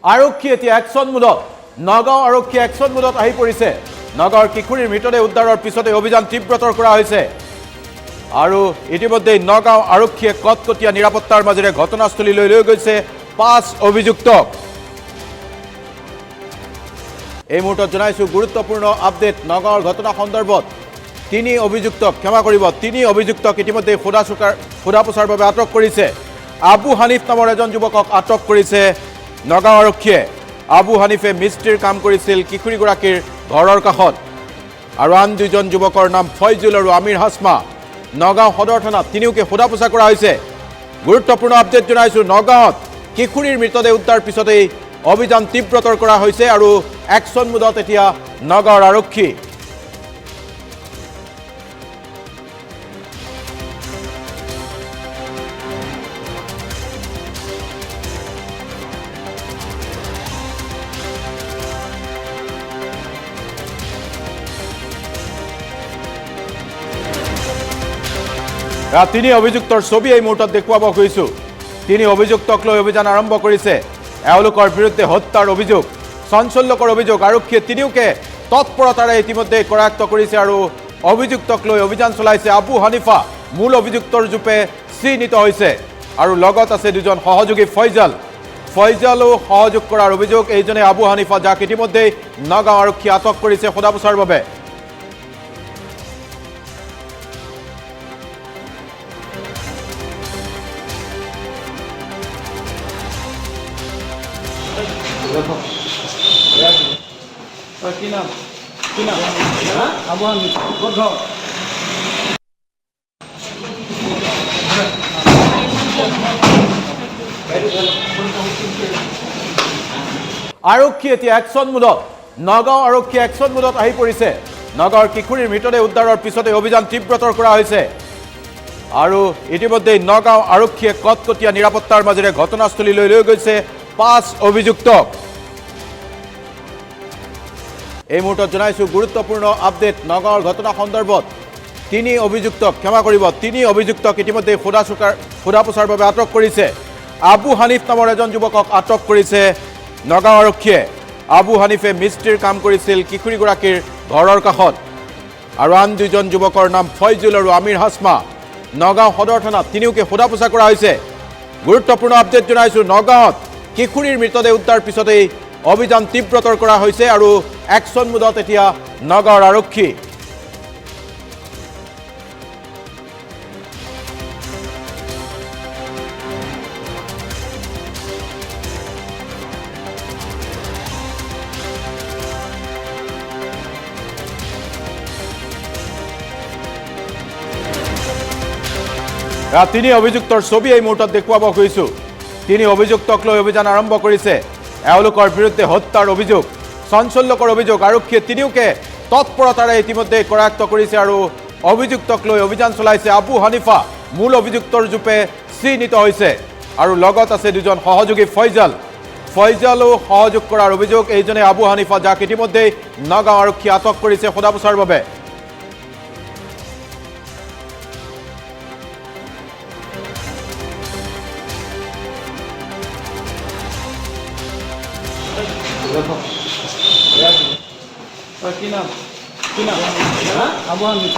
আৰক্ষী এতিয়া একশন মুডত নগাঁও আৰক্ষী একশন মুডত আহি পৰিছে। নগাঁৱৰ কিশোৰীৰ মৃতদেহ উদ্ধাৰৰ পিছতে অভিযান তীব্ৰতৰ কৰা হৈছে আৰু ইতিমধ্যে নগাঁও আৰক্ষীয়ে কটকটীয়া নিৰাপত্তাৰ মাজেৰে ঘটনাস্থলীলৈ লৈ গৈছে 5 অভিযুক্তক। এই মুহূৰ্তত জনাইছো গুৰুত্বপূৰ্ণ আপডেট নগাঁৱৰ ঘটনা সন্দৰ্ভত। 3 অভিযুক্তক ক্ষমা কৰিব 3 অভিযুক্তক ইতিমধ্যে সোধা পোছাৰ বাবে আটক কৰিছে। আবু হানিফ নামৰ এজন যুৱকক আটক কৰিছে নগাঁও আৰক্ষীয়ে। আবু হানিফে মিস্ত্ৰীৰ কাম কৰিছিল কিশোৰীগৰাকীৰ ঘৰৰ কাষত আৰু আন 2জন যুৱকৰ নাম ফয়জুল আৰু আমিৰ হাছমা। নগাঁও সদৰ থানাত তিনিওকে সোধা পোছা কৰা হৈছে। গুৰুত্বপূৰ্ণ আপডেট জনাইছো নগাঁৱত কিশোৰীৰ মৃতদেহ উদ্ধাৰ পিছতেই অভিযান তীব্ৰতৰ কৰা হৈছে আৰু একশন মুডত এতিয়া নগাঁৱৰ আৰক্ষী। তিনি অভিযুক্তৰ ছবি এই মুহূৰ্তত দেখুৱাব খুজিছো। 3 অভিযুক্তক লৈ অভিযান আৰম্ভ কৰিছে। এওঁলোকৰ বিৰুদ্ধে হত্যাৰ অভিযোগ, চাঞ্চল্যকৰ অভিযোগ। আৰক্ষীয়ে তিনিওকে তৎপৰতাৰে ইতিমধ্যে কৰায়ত্ব কৰিছে আৰু অভিযুক্তক লৈ অভিযান চলাইছে। আবু হানিফা মূল অভিযুক্তৰ ৰূপে চিহ্নিত হৈছে আৰু লগত আছে 2জন সহযোগী ফয়জালো সহযোগ কৰাৰ অভিযোগ। এইজনে আবু হানিফা, যাক ইতিমধ্যে নগাঁও আৰক্ষীয়ে আটক কৰিছে সোধা পোছাৰ বাবে। আৰক্ষী এতিয়া একশন মুডত নগাঁও আৰক্ষী একশন মুডত আহি পৰিছে। নগাঁৱৰ কিশোৰীৰ মৃতদেহ উদ্ধাৰৰ পিছতে অভিযান তীব্ৰতৰ কৰা হৈছে আৰু ইতিমধ্যে নগাঁও আৰক্ষীয়ে কটকটীয়া নিৰাপত্তাৰ মাজেৰে ঘটনাস্থলীলৈ লৈ গৈছে 5 অভিযুক্তক। এই মুহূৰ্তত জনাইছো গুৰুত্বপূৰ্ণ আপডেট নগাঁৱৰ ঘটনা সন্দৰ্ভত। 3 অভিযুক্তক ক্ষমা কৰিব 3 অভিযুক্তক ইতিমধ্যে সোধা পোছাৰ বাবে আটক কৰিছে। আবু হানিফ নামৰ এজন যুৱকক আটক কৰিছে নগাঁও আৰক্ষীয়ে। আবু হানিফে মিস্ত্ৰীৰ কাম কৰিছিল কিশোৰীগৰাকীৰ ঘৰৰ কাষত আৰু আন 2জন যুৱকৰ নাম ফয়জুল আৰু আমিৰ হাছমা। নগাঁও সদৰ থানাত তিনিওকে সোধা পোছা কৰা হৈছে। গুৰুত্বপূৰ্ণ আপডেট জনাইছো নগাঁৱত কিশোৰীৰ মৃতদেহ উদ্ধাৰ পিছতেই অভিযান তীব্ৰতৰ কৰা হৈছে আৰু একশন মুডত এতিয়া নগাঁৱৰ আৰক্ষী। তিনি অভিযুক্তৰ ছবি এই মুহূৰ্তত দেখুৱাব খুজিছো। 3 অভিযুক্তক লৈ অভিযান আৰম্ভ কৰিছে। এওঁলোকৰ বিৰুদ্ধে হত্যাৰ অভিযোগ, চাঞ্চল্যকৰ অভিযোগ। আৰক্ষীয়ে তিনিওকে তৎপৰতাৰে ইতিমধ্যে কৰায়ত্ব কৰিছে আৰু অভিযুক্তক লৈ অভিযান চলাইছে। আবু হানিফা মূল অভিযুক্তৰ ৰূপে চিহ্নিত হৈছে আৰু লগত আছে 2জন সহযোগী ফয়জালো সহযোগ কৰাৰ অভিযোগ। এইজনে আবু হানিফা, যাক ইতিমধ্যে নগাঁও আৰক্ষীয়ে আটক কৰিছে সোধা পোছাৰ বাবে। আবু হানিফ